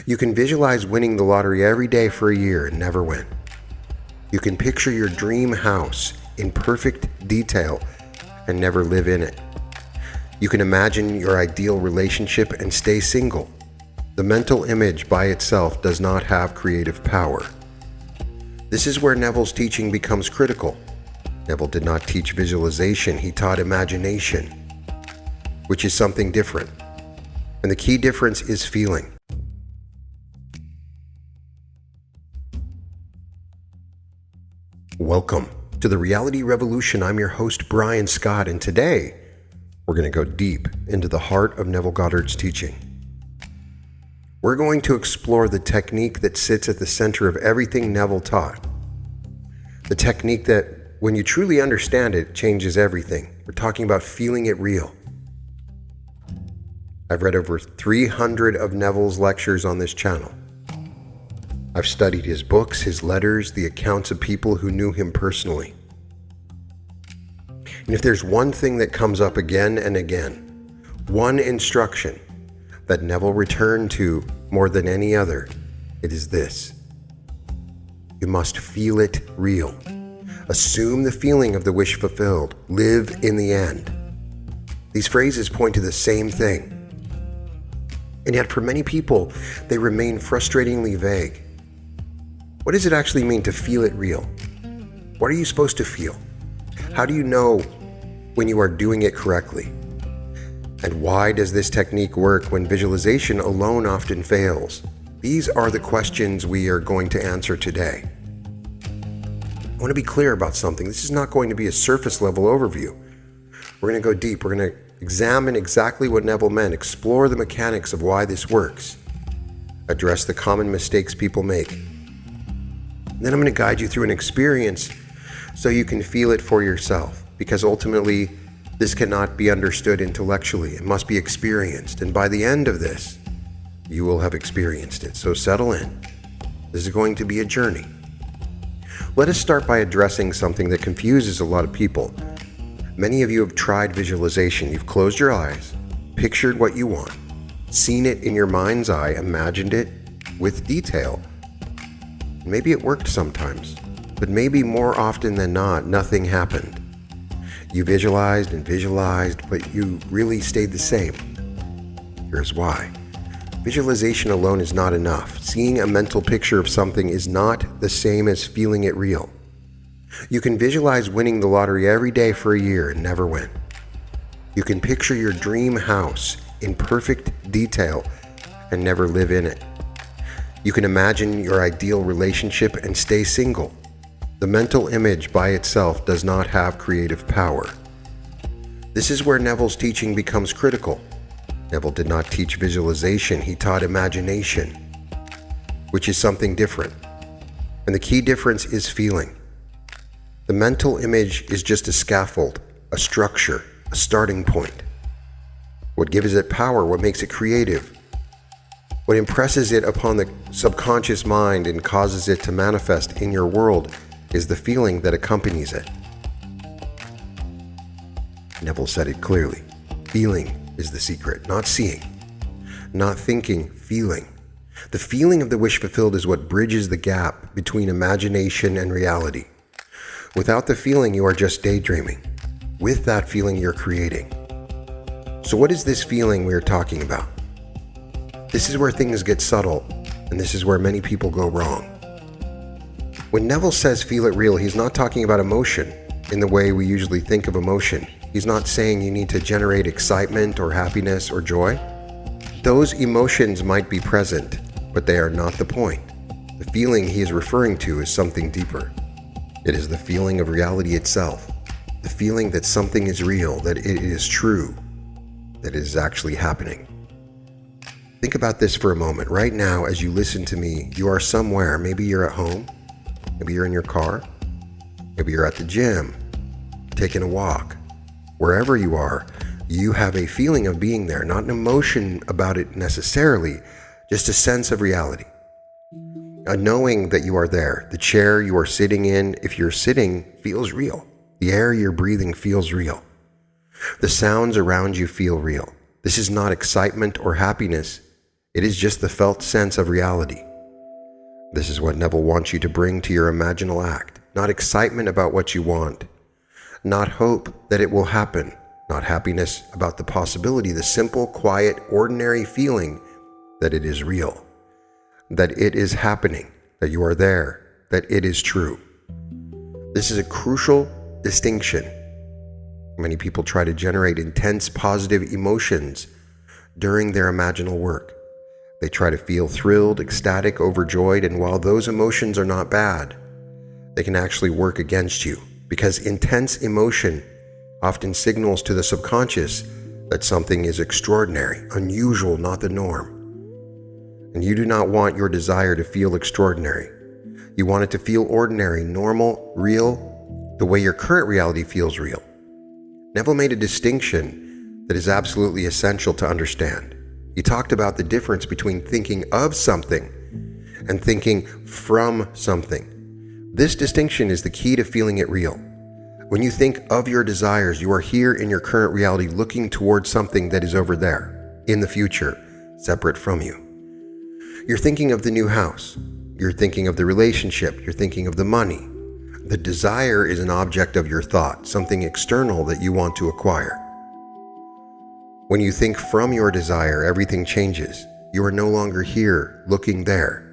You can visualize winning the lottery every day for a year and never win. You can picture your dream house in perfect detail and never live in it. You can imagine your ideal relationship and stay single. The mental image by itself does not have creative power. This is where Neville's teaching becomes critical. Neville did not teach visualization, he taught imagination, which is something different. And the key difference is feeling. Welcome to the Reality Revolution. I'm your host, Brian Scott, and today we're going to go deep into the heart of Neville Goddard's teaching. We're going to explore the technique that sits at the center of everything Neville taught. The technique that, when you truly understand it, changes everything. We're talking about feeling it real. I've read over 300 of Neville's lectures on this channel. I've studied his books, his letters, the accounts of people who knew him personally. And if there's one thing that comes up again and again, one instruction that Neville returned to more than any other, it is this: you must feel it real. Assume the feeling of the wish fulfilled. Live in the end. These phrases point to the same thing. And yet for many people, they remain frustratingly vague. What does it actually mean to feel it real? What are you supposed to feel? How do you know when you are doing it correctly? And why does this technique work when visualization alone often fails? These are the questions we are going to answer today. I want to be clear about something. This is not going to be a surface level overview. We're going to go deep. We're going to examine exactly what Neville meant, explore the mechanics of why this works, address the common mistakes people make. And then I'm going to guide you through an experience so you can feel it for yourself, because ultimately this cannot be understood intellectually. It must be experienced. And by the end of this, you will have experienced it. So settle in. This is going to be a journey. Let us start by addressing something that confuses a lot of people. Many of you have tried visualization. You've closed your eyes, pictured what you want, seen it in your mind's eye, imagined it with detail. Maybe it worked sometimes, but maybe more often than not, nothing happened. You visualized and visualized, but you really stayed the same. Here's why. Visualization alone is not enough. Seeing a mental picture of something is not the same as feeling it real. You can visualize winning the lottery every day for a year and never win. You can picture your dream house in perfect detail and never live in it. You can imagine your ideal relationship and stay single. The mental image by itself does not have creative power. This is where Neville's teaching becomes critical. Neville did not teach visualization, he taught imagination, which is something different. And the key difference is feeling. The mental image is just a scaffold, a structure, a starting point. What gives it power, what makes it creative, what impresses it upon the subconscious mind and causes it to manifest in your world is the feeling that accompanies it. Neville said it clearly. Feeling is the secret, not seeing, not thinking, feeling. The feeling of the wish fulfilled is what bridges the gap between imagination and reality. Without the feeling, you are just daydreaming. With that feeling, you're creating. So what is this feeling we are talking about? This is where things get subtle, and this is where many people go wrong. When Neville says feel it real, he's not talking about emotion in the way we usually think of emotion. He's not saying you need to generate excitement or happiness or joy. Those emotions might be present, but they are not the point. The feeling he is referring to is something deeper. It is the feeling of reality itself, the feeling that something is real, that it is true, that it is actually happening. Think about this for a moment. Right now, as you listen to me, you are somewhere. Maybe you're at home, maybe you're in your car, maybe you're at the gym, taking a walk. Wherever you are, you have a feeling of being there, not an emotion about it necessarily, just a sense of reality. A knowing that you are there. The chair you are sitting in, if you're sitting, feels real. The air you're breathing feels real. The sounds around you feel real. This is not excitement or happiness. It is just the felt sense of reality. This is what Neville wants you to bring to your imaginal act. Not excitement about what you want, not hope that it will happen, not happiness about the possibility, the simple, quiet, ordinary feeling that it is real, that it is happening, that you are there, that it is true. This is a crucial distinction. Many people try to generate intense positive emotions during their imaginal work. They try to feel thrilled, ecstatic, overjoyed, and while those emotions are not bad, they can actually work against you because intense emotion often signals to the subconscious that something is extraordinary, unusual, not the norm. And you do not want your desire to feel extraordinary. You want it to feel ordinary, normal, real, the way your current reality feels real. Neville made a distinction that is absolutely essential to understand. He talked about the difference between thinking of something and thinking from something. This distinction is the key to feeling it real. When you think of your desires, you are here in your current reality looking towards something that is over there, in the future, separate from you. You're thinking of the new house. You're thinking of the relationship. You're thinking of the money. The desire is an object of your thought, something external that you want to acquire. When you think from your desire, everything changes. You are no longer here, looking there.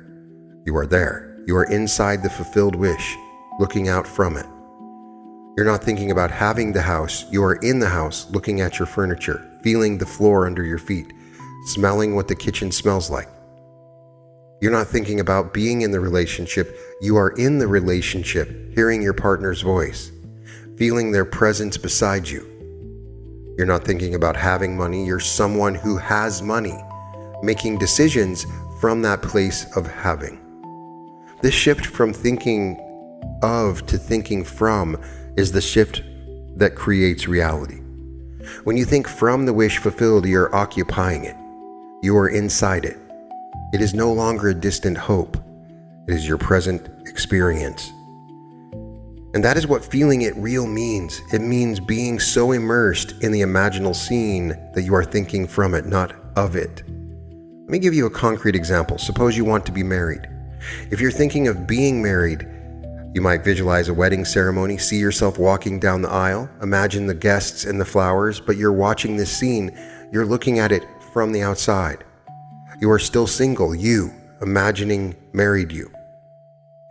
You are there. You are inside the fulfilled wish, looking out from it. You're not thinking about having the house. You are in the house, looking at your furniture, feeling the floor under your feet, smelling what the kitchen smells like. You're not thinking about being in the relationship. You are in the relationship, hearing your partner's voice, feeling their presence beside you. You're not thinking about having money. You're someone who has money, making decisions from that place of having. This shift from thinking of to thinking from is the shift that creates reality. When you think from the wish fulfilled, you're occupying it. You are inside it. It is no longer a distant hope. It is your present experience. And that is what feeling it real means. It means being so immersed in the imaginal scene that you are thinking from it, not of it. Let me give you a concrete example. Suppose you want to be married. If you're thinking of being married, you might visualize a wedding ceremony, see yourself walking down the aisle, imagine the guests and the flowers, but you're watching this scene, you're looking at it from the outside. You are still single, you, imagining married you.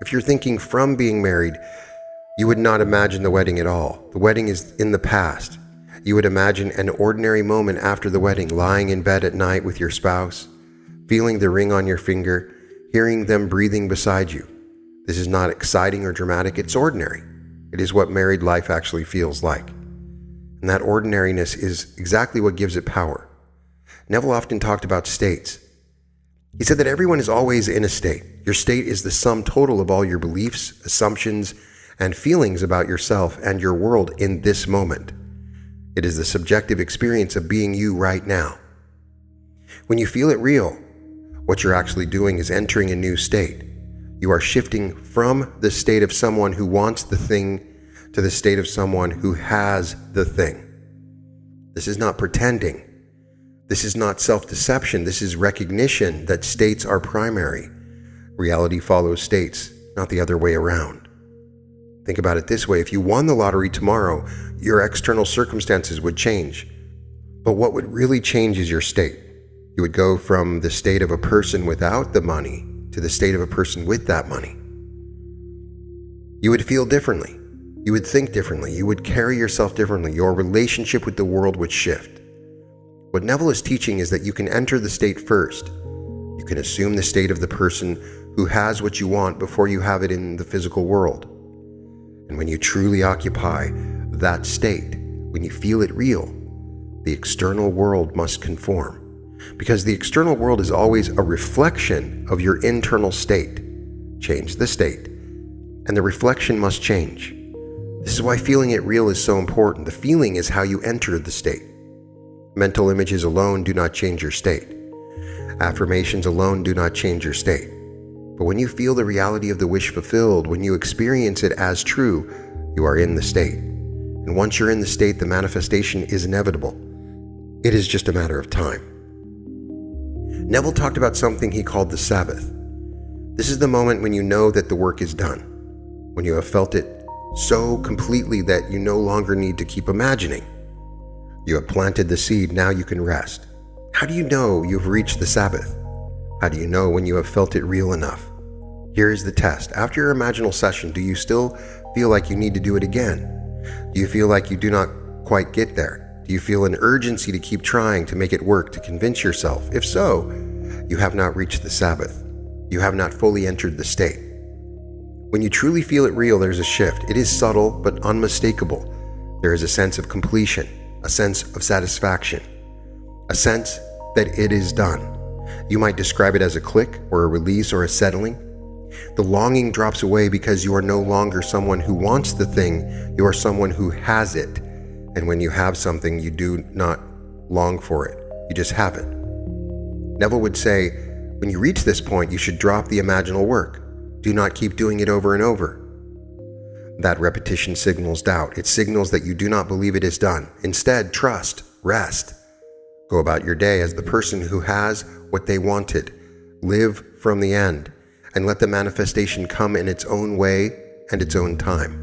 If you're thinking from being married, you would not imagine the wedding at all. The wedding is in the past. You would imagine an ordinary moment after the wedding, lying in bed at night with your spouse, feeling the ring on your finger, hearing them breathing beside you. This is not exciting or dramatic, it's ordinary. It is what married life actually feels like. And that ordinariness is exactly what gives it power. Neville often talked about states. He said that everyone is always in a state. Your state is the sum total of all your beliefs, assumptions, and feelings about yourself and your world in this moment. It is the subjective experience of being you right now. When you feel it real, what you're actually doing is entering a new state. You are shifting from the state of someone who wants the thing to the state of someone who has the thing. This is not pretending. This is not self-deception. This is recognition that states are primary. Reality follows states, not the other way around. Think about it this way. If you won the lottery tomorrow, your external circumstances would change. But what would really change is your state. You would go from the state of a person without the money to the state of a person with that money. You would feel differently. You would think differently. You would carry yourself differently. Your relationship with the world would shift. What Neville is teaching is that you can enter the state first. You can assume the state of the person who has what you want before you have it in the physical world. And when you truly occupy that state, when you feel it real, the external world must conform. Because the external world is always a reflection of your internal state. Change the state, and the reflection must change. This is why feeling it real is so important. The feeling is how you enter the state. Mental images alone do not change your state. Affirmations alone do not change your state. But when you feel the reality of the wish fulfilled, when you experience it as true, you are in the state. And once you're in the state, the manifestation is inevitable. It is just a matter of time. Neville talked about something he called the Sabbath. This is the moment when you know that the work is done, when you have felt it so completely that you no longer need to keep imagining. You have planted the seed, now you can rest. How do you know you've reached the Sabbath? How do you know when you have felt it real enough? Here is the test. After your imaginal session, do you still feel like you need to do it again? Do you feel like you do not quite get there? Do you feel an urgency to keep trying to make it work, to convince yourself? If so, you have not reached the Sabbath. You have not fully entered the state. When you truly feel it real, there's a shift. It is subtle but unmistakable. There is a sense of completion, a sense of satisfaction, a sense that it is done. You might describe it as a click or a release or a settling. The longing drops away because you are no longer someone who wants the thing, you are someone who has it. And when you have something, you do not long for it, you just have it. Neville would say, when you reach this point, you should drop the imaginal work. Do not keep doing it over and over. That repetition signals doubt. It signals that you do not believe it is done. Instead, trust, rest. Go about your day as the person who has what they wanted. Live from the end, and let the manifestation come in its own way and its own time.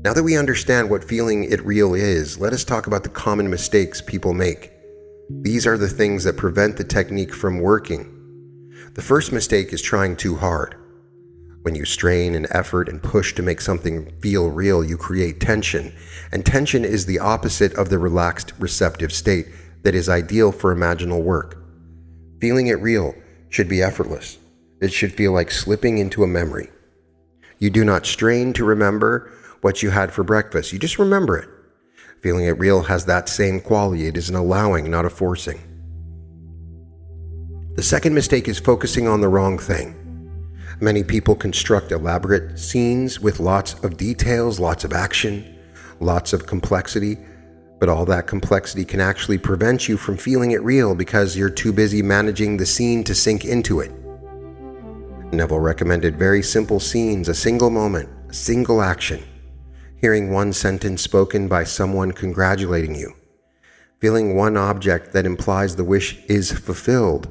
Now that we understand what feeling it real is, let us talk about the common mistakes people make. These are the things that prevent the technique from working. The first mistake is trying too hard. When you strain and effort and push to make something feel real, you create tension, and tension is the opposite of the relaxed, receptive state that is ideal for imaginal work. Feeling it real should be effortless. It should feel like slipping into a memory. You do not strain to remember what you had for breakfast. You just remember it. Feeling it real has that same quality. It is an allowing, not a forcing. The second mistake is focusing on the wrong thing. Many people construct elaborate scenes with lots of details, lots of action, lots of complexity, but all that complexity can actually prevent you from feeling it real because you're too busy managing the scene to sink into it. Neville recommended very simple scenes, a single moment, a single action. Hearing one sentence spoken by someone congratulating you. Feeling one object that implies the wish is fulfilled.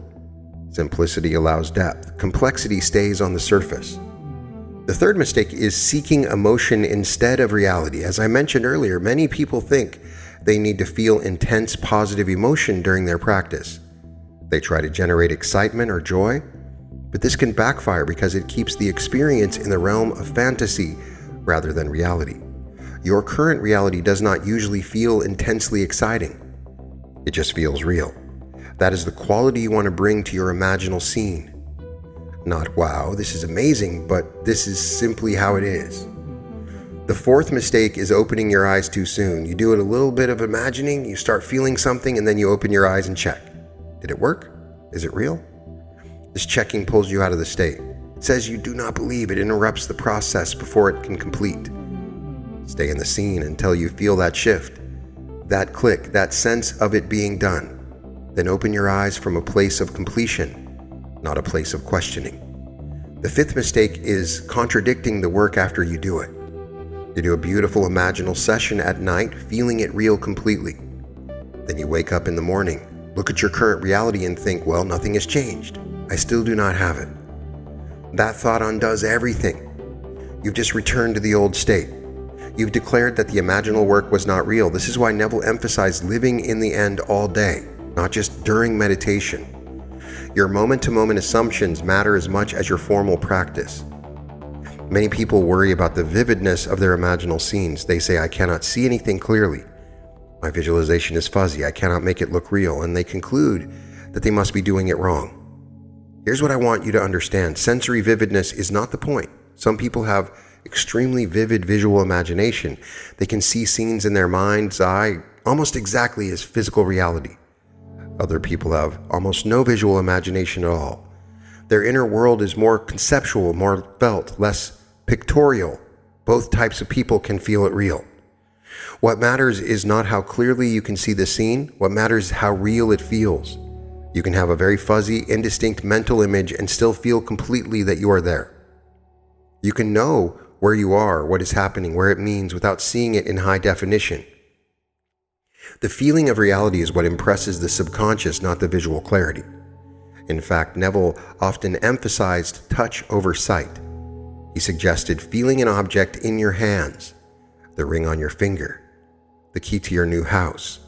Simplicity allows depth. Complexity stays on the surface. The third mistake is seeking emotion instead of reality. As I mentioned earlier, many people think they need to feel intense positive emotion during their practice. They try to generate excitement or joy, but this can backfire because it keeps the experience in the realm of fantasy rather than reality. Your current reality does not usually feel intensely exciting. It just feels real. That is the quality you want to bring to your imaginal scene. Not, wow, this is amazing, but this is simply how it is. The fourth mistake is opening your eyes too soon. You do it a little bit of imagining, you start feeling something, and then you open your eyes and check. Did it work? Is it real? This checking pulls you out of the state. It says you do not believe. It interrupts the process before it can complete. Stay in the scene until you feel that shift, that click, that sense of it being done. Then open your eyes from a place of completion, not a place of questioning. The fifth mistake is contradicting the work after you do it. You do a beautiful imaginal session at night, feeling it real completely. Then you wake up in the morning, look at your current reality and think, well, nothing has changed. I still do not have it. That thought undoes everything. You've just returned to the old state. You've declared that the imaginal work was not real. This is why Neville emphasized living in the end all day, not just during meditation. Your moment-to-moment assumptions matter as much as your formal practice. Many people worry about the vividness of their imaginal scenes. They say, I cannot see anything clearly. My visualization is fuzzy. I cannot make it look real. And they conclude that they must be doing it wrong. Here's what I want you to understand. Sensory vividness is not the point. Some people have extremely vivid visual imagination. They can see scenes in their mind's eye almost exactly as physical reality. Other people have almost no visual imagination at all. Their inner world is more conceptual, more felt, less pictorial. Both types of people can feel it real. What matters is not how clearly you can see the scene. What matters is how real it feels. You can have a very fuzzy, indistinct mental image and still feel completely that you are there. You can know where you are, what is happening, where it means without seeing it in high definition. The feeling of reality is what impresses the subconscious, not the visual clarity. In fact, Neville often emphasized touch over sight. He suggested feeling an object in your hands, the ring on your finger, the key to your new house,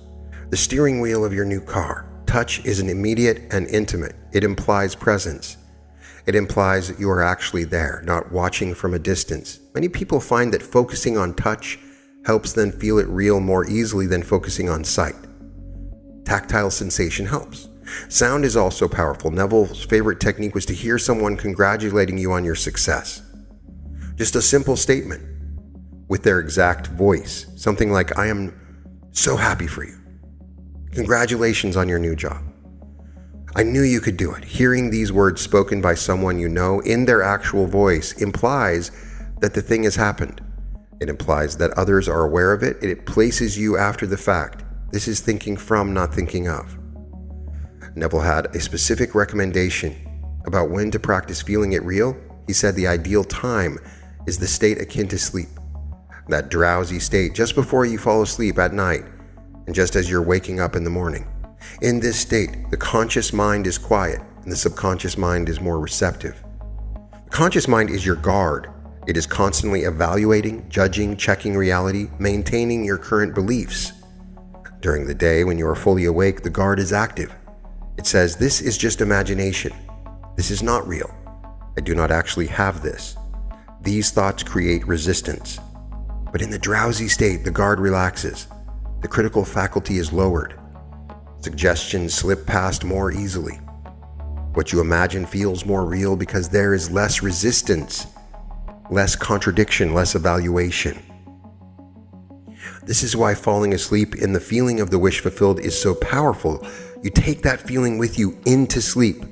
the steering wheel of your new car. Touch is an immediate and intimate. It implies presence. It implies that you are actually there, not watching from a distance. Many people find that focusing on touch helps them feel it real more easily than focusing on sight. Tactile sensation helps. Sound is also powerful. Neville's favorite technique was to hear someone congratulating you on your success. Just a simple statement with their exact voice. Something like, "I am so happy for you. Congratulations on your new job. I knew you could do it." Hearing these words spoken by someone you know in their actual voice implies that the thing has happened. It implies that others are aware of it. It places you after the fact. This is thinking from, not thinking of. Neville had a specific recommendation about when to practice feeling it real. He said the ideal time is the state akin to sleep. That drowsy state just before you fall asleep at night and just as you're waking up in the morning. In this state, the conscious mind is quiet and the subconscious mind is more receptive. The conscious mind is your guard. It is constantly evaluating, judging, checking reality, maintaining your current beliefs. During the day, when you are fully awake, the guard is active. It says, "This is just imagination. This is not real. I do not actually have this." These thoughts create resistance. But in the drowsy state, the guard relaxes. The critical faculty is lowered. Suggestions slip past more easily. What you imagine feels more real because there is less resistance, less contradiction, less evaluation. This is why falling asleep in the feeling of the wish fulfilled is so powerful. You take that feeling with you into sleep,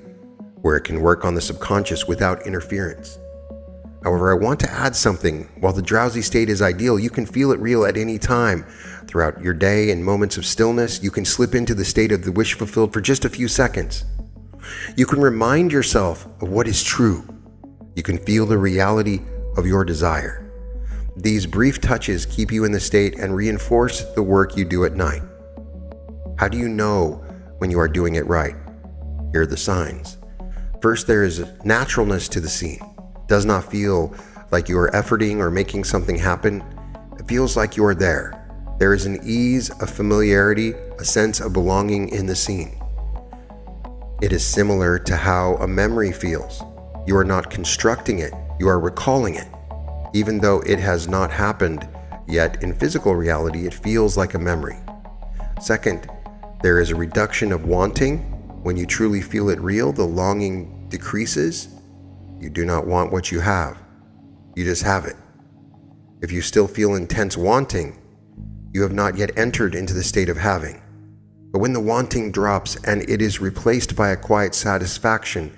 where it can work on the subconscious without interference. However, I want to add something. While the drowsy state is ideal, you can feel it real at any time. Throughout your day, in moments of stillness, you can slip into the state of the wish fulfilled for just a few seconds. You can remind yourself of what is true. You can feel the reality of your desire. These brief touches keep you in the state and reinforce the work you do at night. How do you know when you are doing it right? Here are the signs. First, there is a naturalness to the scene. It does not feel like you are efforting or making something happen. It feels like you are there. There is an ease, a familiarity, a sense of belonging in the scene. It is similar to how a memory feels. You are not constructing it, you are recalling it. Even though it has not happened yet in physical reality, it feels like a memory. Second, there is a reduction of wanting. When you truly feel it real, the longing decreases. You do not want what you have. You just have it. If you still feel intense wanting, you have not yet entered into the state of having. But when the wanting drops and it is replaced by a quiet satisfaction,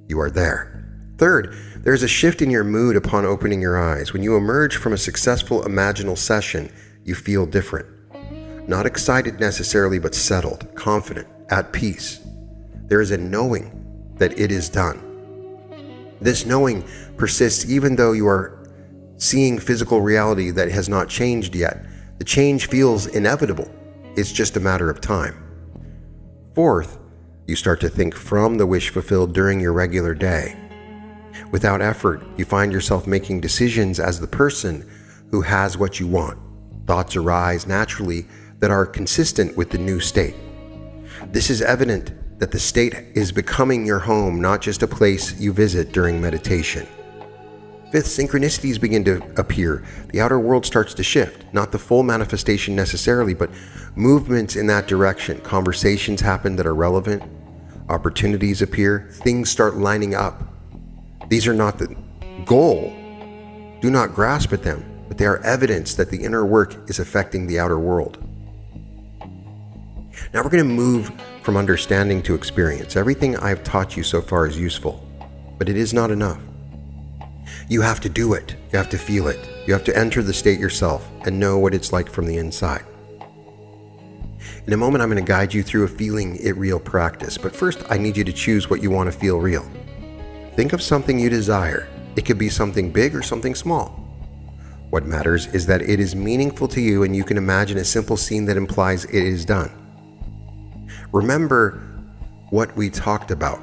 you are there. Third, there is a shift in your mood upon opening your eyes. When you emerge from a successful imaginal session, you feel different. Not excited necessarily, but settled, confident, at peace. There is a knowing that it is done. This knowing persists even though you are seeing physical reality that has not changed yet. The change feels inevitable. It's just a matter of time. Fourth, you start to think from the wish fulfilled during your regular day. Without effort, you find yourself making decisions as the person who has what you want. Thoughts arise naturally that are consistent with the new state. This is evident that the state is becoming your home, not just a place you visit during meditation. Fifth, synchronicities begin to appear. The outer world starts to shift, not the full manifestation necessarily, but movements in that direction. Conversations happen that are relevant. Opportunities appear. Things start lining up. These are not the goal. Do not grasp at them, but they are evidence that the inner work is affecting the outer world. Now we're going to move from understanding to experience. Everything I've taught you so far is useful, but it is not enough. You have to do it. You have to feel it. You have to enter the state yourself and know what it's like from the inside. In a moment, I'm going to guide you through a feeling it real practice, but first I need you to choose what you want to feel real. Think of something you desire. It could be something big or something small. What matters is that it is meaningful to you and you can imagine a simple scene that implies it is done. Remember what we talked about.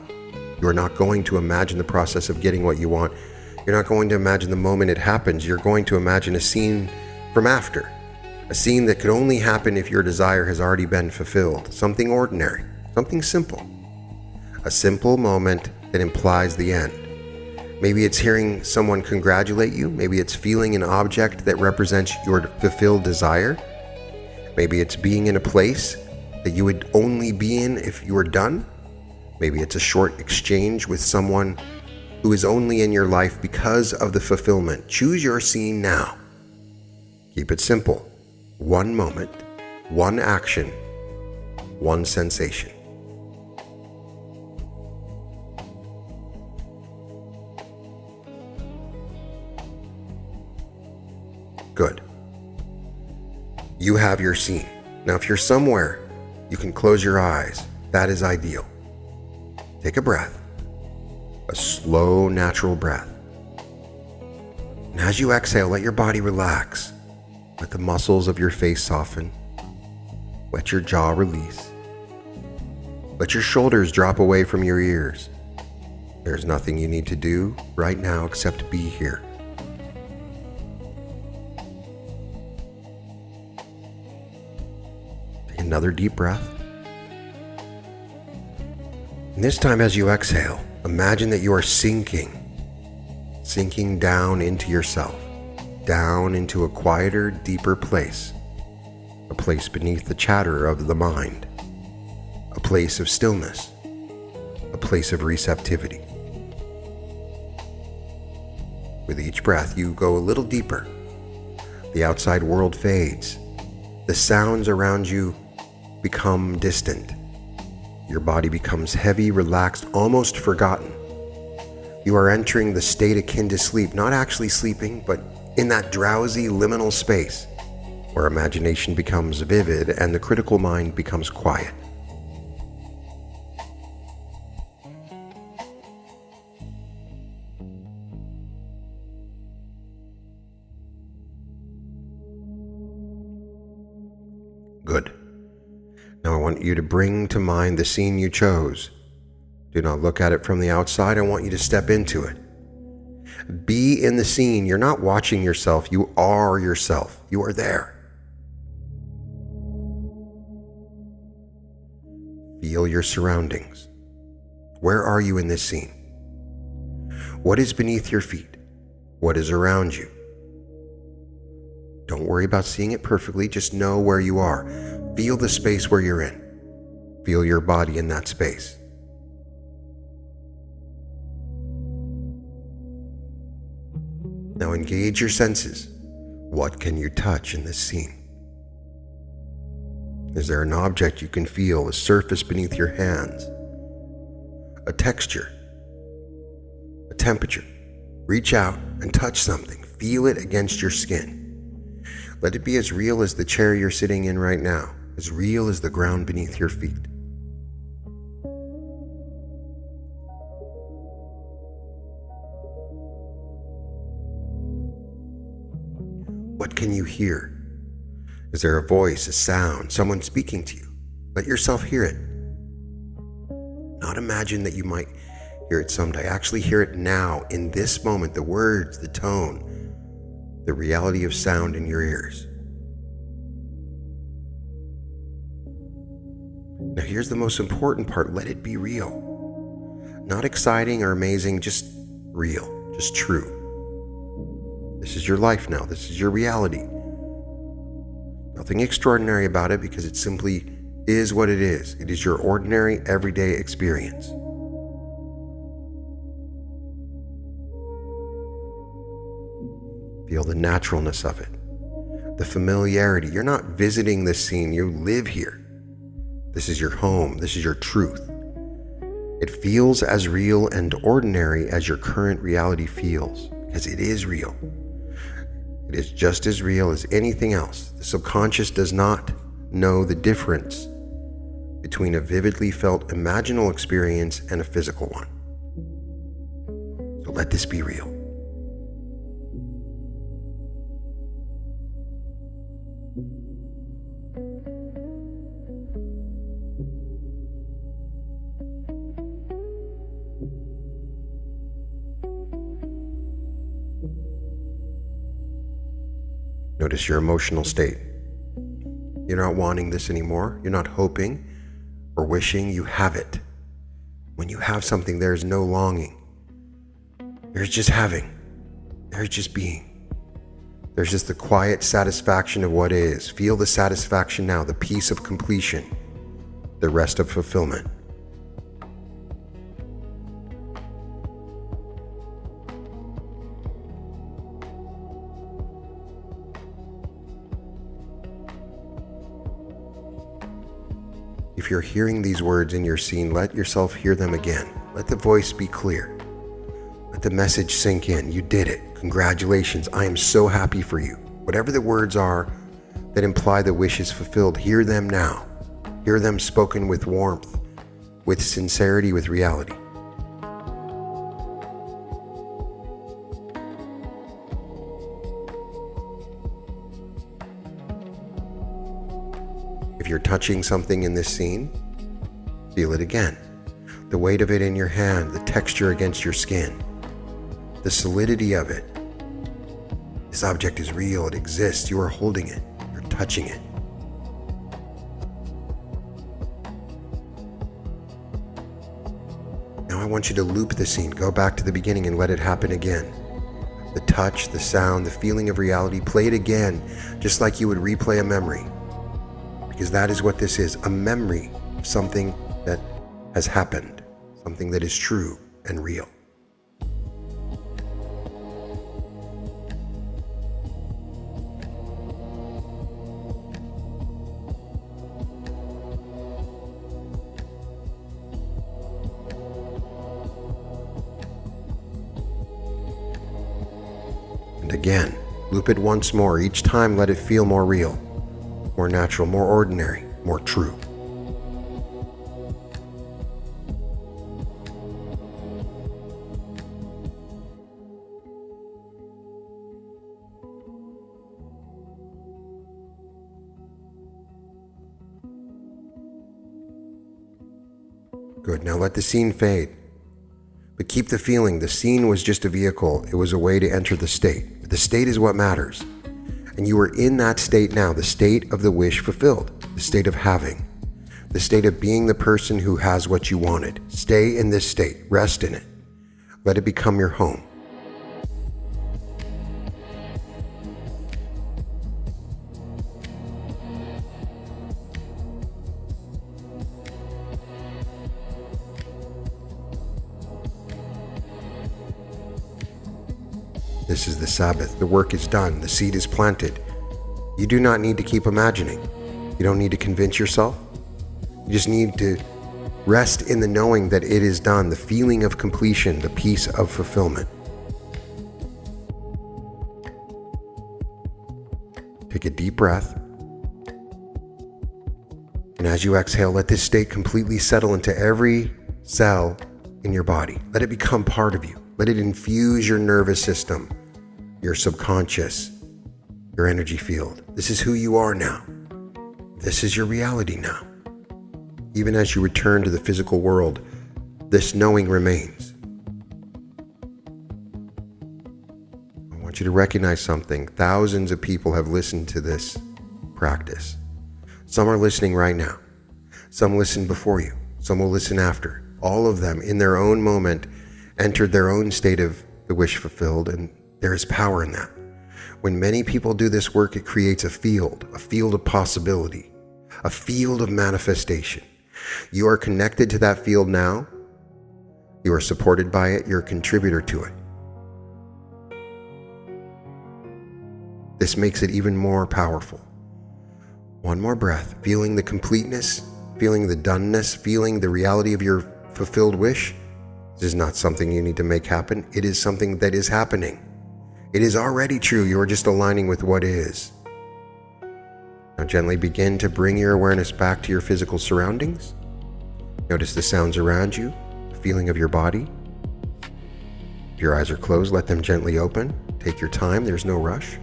You are not going to imagine the process of getting what you want. You're not going to imagine the moment it happens. You're going to imagine a scene from after. A scene that could only happen if your desire has already been fulfilled. Something ordinary, something simple. A simple moment that implies the end. Maybe it's hearing someone congratulate you. Maybe it's feeling an object that represents your fulfilled desire. Maybe it's being in a place that you would only be in if you were done. Maybe it's a short exchange with someone who is only in your life because of the fulfillment. Choose your scene now. Keep it simple. One moment, one action, one sensation. Good. You have your scene. Now, if you're somewhere, you can close your eyes. That is ideal. Take a breath, a slow, natural breath. And as you exhale, let your body relax. Let the muscles of your face soften. Let your jaw release. Let your shoulders drop away from your ears. There's nothing you need to do right now except be here. Take another deep breath. And this time as you exhale, imagine that you are sinking down into yourself, down into a quieter, deeper place, a place beneath the chatter of the mind, a place of stillness, a place of receptivity. With each breath, you go a little deeper. The outside world fades. The sounds around you become distant. Your body becomes heavy, relaxed, almost forgotten. You are entering the state akin to sleep, not actually sleeping, but in that drowsy liminal space where imagination becomes vivid and the critical mind becomes quiet. Good. Now I want you to bring to mind the scene you chose. Do not look at it from the outside. I want you to step into it. Be in the scene. You're not watching yourself. You are yourself. You are there. Feel your surroundings. Where are you in this scene? What is beneath your feet? What is around you? Don't worry about seeing it perfectly. Just know where you are. Feel the space where you're in. Feel your body in that space. Now engage your senses. What can you touch in this scene? Is there an object you can feel, a surface beneath your hands? A texture? A temperature? Reach out and touch something. Feel it against your skin. Let it be as real as the chair you're sitting in right now, as real as the ground beneath your feet. What can you hear? Is there a voice, a sound, someone speaking to you? Let yourself hear it. Not imagine that you might hear it someday. Actually hear it now, in this moment, the words, the tone, the reality of sound in your ears. Now here's the most important part. Let it be real. Not exciting or amazing, just real, just true. This is your life now. This is your reality. Nothing extraordinary about it because it simply is what it is. It is your ordinary, everyday experience. Feel the naturalness of it, the familiarity. You're not visiting this scene. You live here. This is your home. This is your truth. It feels as real and ordinary as your current reality feels because it is real. It is just as real as anything else. The subconscious does not know the difference between a vividly felt imaginal experience and a physical one. So let this be real. Notice your emotional state. You're not wanting this anymore. You're not hoping or wishing. You have it. When you have something, there's no longing. There's just having. There's just being. There's just the quiet satisfaction of what is. Feel the satisfaction now, the peace of completion, the rest of fulfillment. If you're hearing these words in your scene, let yourself hear them again. Let the voice be clear. Let the message sink in. You did it. Congratulations. I am so happy for you. Whatever the words are that imply the wish is fulfilled, hear them now. Hear them spoken with warmth, with sincerity, with reality. If you're touching something in this scene, feel it again. The weight of it in your hand, the texture against your skin, the solidity of it. This object is real, it exists, you are holding it, you're touching it. Now I want you to loop the scene, go back to the beginning and let it happen again. The touch, the sound, the feeling of reality, play it again, just like you would replay a memory. Because that is what this is, a memory of something that has happened, something that is true and real. And again, loop it once more. Each time let it feel more real, more natural, more ordinary, more true. Good, now let the scene fade. But keep the feeling, the scene was just a vehicle. It was a way to enter the state. The state is what matters. And you are in that state now, the state of the wish fulfilled, the state of having, the state of being the person who has what you wanted. Stay in this state, rest in it. Let it become your home. This is the Sabbath. The work is done. The seed is planted. You do not need to keep imagining. You don't need to convince yourself. You just need to rest in the knowing that it is done, the feeling of completion, the peace of fulfillment. Take a deep breath. And as you exhale, let this state completely settle into every cell in your body. Let it become part of you. Let it infuse your nervous system, your subconscious, your energy field. This is who you are now. This is your reality now. Even as you return to the physical world, this knowing remains. I want you to recognize something. Thousands of people have listened to this practice. Some are listening right now. Some listened before you. Some will listen after. All of them, in their own moment, entered their own state of the wish fulfilled, and there is power in that. When many people do this work, it creates a field of possibility, a field of manifestation. You are connected to that field now. You are supported by it. You're a contributor to it. This makes it even more powerful. One more breath, feeling the completeness, feeling the doneness, feeling the reality of your fulfilled wish. This is not something you need to make happen. It is something that is happening. It is already true. You are just aligning with what is. Now gently begin to bring your awareness back to your physical surroundings. Notice the sounds around you, the feeling of your body. If your eyes are closed, let them gently open. Take your time. There's no rush.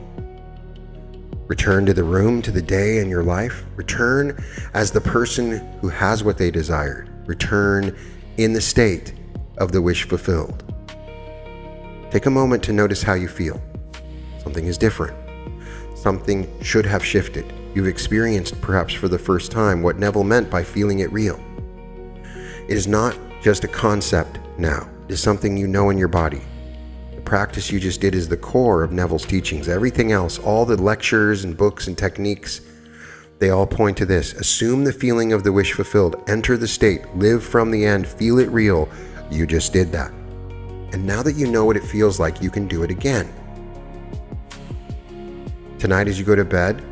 Return to the room, to the day in your life. Return as the person who has what they desired. Return in the state of the wish fulfilled. Take a moment to notice how you feel. Something is different. something should have shifted. You've experienced, perhaps for the first time, what Neville meant by feeling it real. It is not just a concept now. It is something you know in your body. The practice you just did is the core of Neville's teachings. Everything else, all the lectures and books and techniques, they all point to this. Assume the feeling of the wish fulfilled. Enter the state. Live from the end. Feel it real. You just did that. And now that you know what it feels like, you can do it again. Tonight as you go to bed,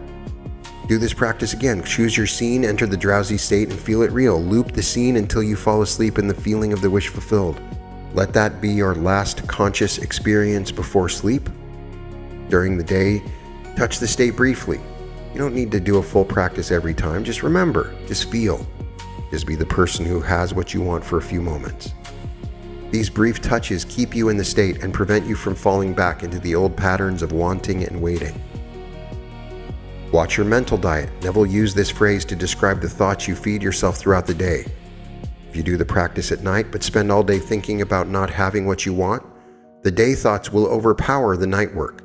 do this practice again. Choose your scene, enter the drowsy state, and feel it real. Loop the scene until you fall asleep in the feeling of the wish fulfilled. Let that be your last conscious experience before sleep. During the day, touch the state briefly. You don't need to do a full practice every time. Just remember, just feel. Just be the person who has what you want for a few moments. These brief touches keep you in the state and prevent you from falling back into the old patterns of wanting and waiting. Watch your mental diet. Neville used this phrase to describe the thoughts you feed yourself throughout the day. If you do the practice at night but spend all day thinking about not having what you want, the day thoughts will overpower the night work.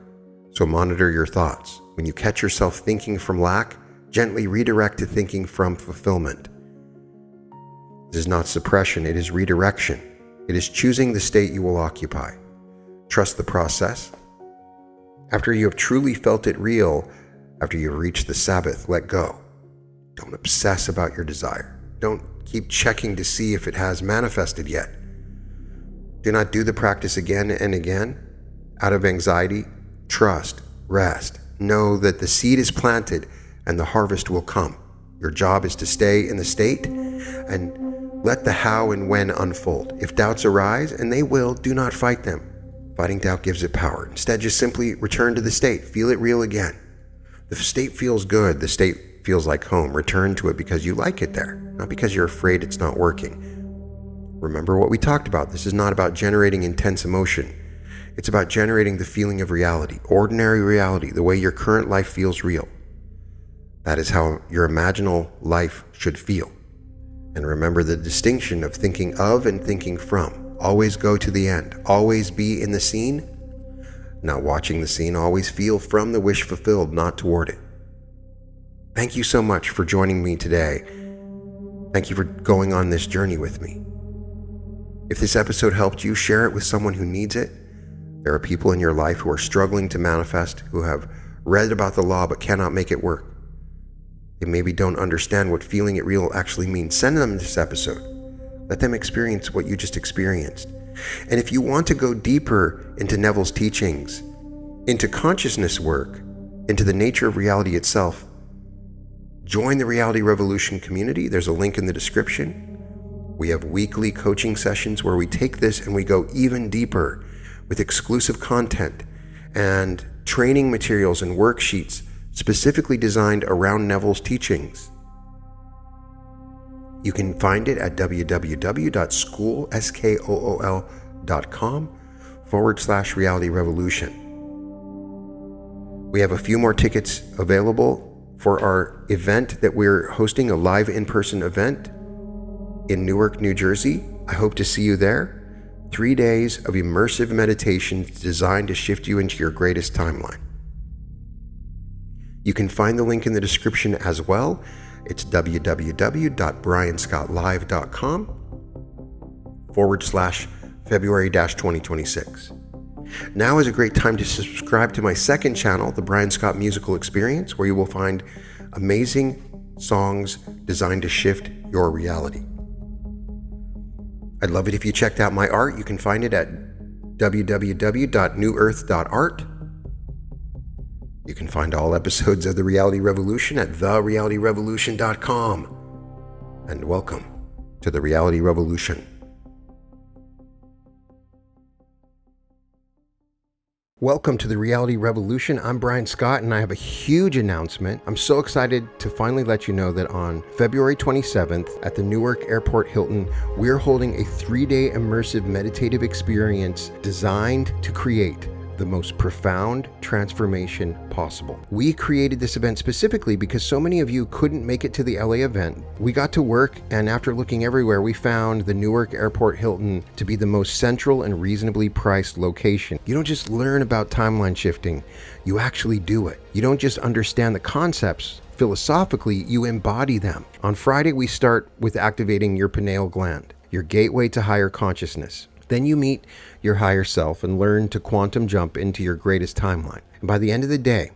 So monitor your thoughts. When you catch yourself thinking from lack, gently redirect to thinking from fulfillment. This is not suppression, it is redirection. It is choosing the state you will occupy. Trust the process. After you have truly felt it real, after you have reached the Sabbath, let go. Don't obsess about your desire. Don't keep checking to see if it has manifested yet. Do not do the practice again and again. Out of anxiety, trust, rest. Know that the seed is planted and the harvest will come. Your job is to stay in the state and let the how and when unfold. If doubts arise, and they will, do not fight them. Fighting doubt gives it power. Instead, just simply return to the state. Feel it real again. The state feels good. The state feels like home. Return to it because you like it there, not because you're afraid it's not working. Remember what we talked about. This is not about generating intense emotion. It's about generating the feeling of reality, ordinary reality, the way your current life feels real. That is how your imaginal life should feel. And remember the distinction of thinking of and thinking from. Always go to the end. Always be in the scene, not watching the scene. Always feel from the wish fulfilled, not toward it. Thank you so much for joining me today. Thank you for going on this journey with me. If this episode helped you, share it with someone who needs it. There are people in your life who are struggling to manifest, who have read about the law but cannot make it work. They maybe don't understand what feeling it real actually means. Send them this episode. Let them experience what you just experienced. And if you want to go deeper into Neville's teachings, into consciousness work, into the nature of reality itself, join the Reality Revolution community. There's a link in the description. We have weekly coaching sessions where we take this and we go even deeper with exclusive content and training materials and worksheets specifically designed around Neville's teachings. You can find it at www.reality revolution. We have a few more tickets available for our event that we're hosting, a live in-person event in Newark, New Jersey. I hope to see you there. 3 days of immersive meditations designed to shift you into your greatest timeline. You can find the link in the description as well. It's www.brianscottlive.com/February-2026. Now is a great time to subscribe to my second channel, the Brian Scott Musical Experience, where you will find amazing songs designed to shift your reality. I'd love it if you checked out my art. You can find it at www.newearth.art. You can find all episodes of The Reality Revolution at therealityrevolution.com. And welcome to The Reality Revolution. Welcome to The Reality Revolution. I'm Brian Scott, and I have a huge announcement. I'm so excited to finally let you know that on February 27th at the Newark Airport Hilton, we're holding a 3-day immersive meditative experience designed to create the most profound transformation possible. We created this event specifically because so many of you couldn't make it to the LA event. We got to work, and after looking everywhere, we found the Newark Airport Hilton to be the most central and reasonably priced location. You don't just learn about timeline shifting, you actually do it. You don't just understand the concepts philosophically, you embody them. On Friday, we start with activating your pineal gland, your gateway to higher consciousness. Then you meet your higher self and learn to quantum jump into your greatest timeline. And by the end of the day,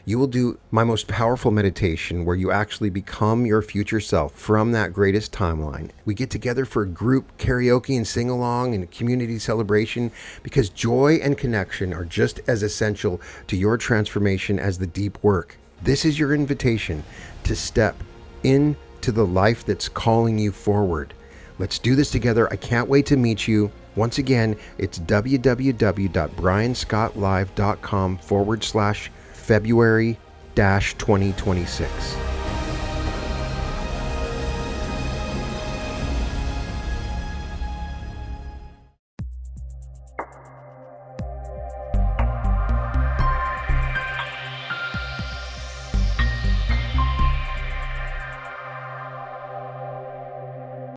you will do my most powerful meditation where you actually become your future self from that greatest timeline. We get together for a group karaoke and sing along and a community celebration because joy and connection are just as essential to your transformation as the deep work. This is your invitation to step into the life that's calling you forward. Let's do this together. I can't wait to meet you. Once again, it's www.brianscottlive.com/February-2026.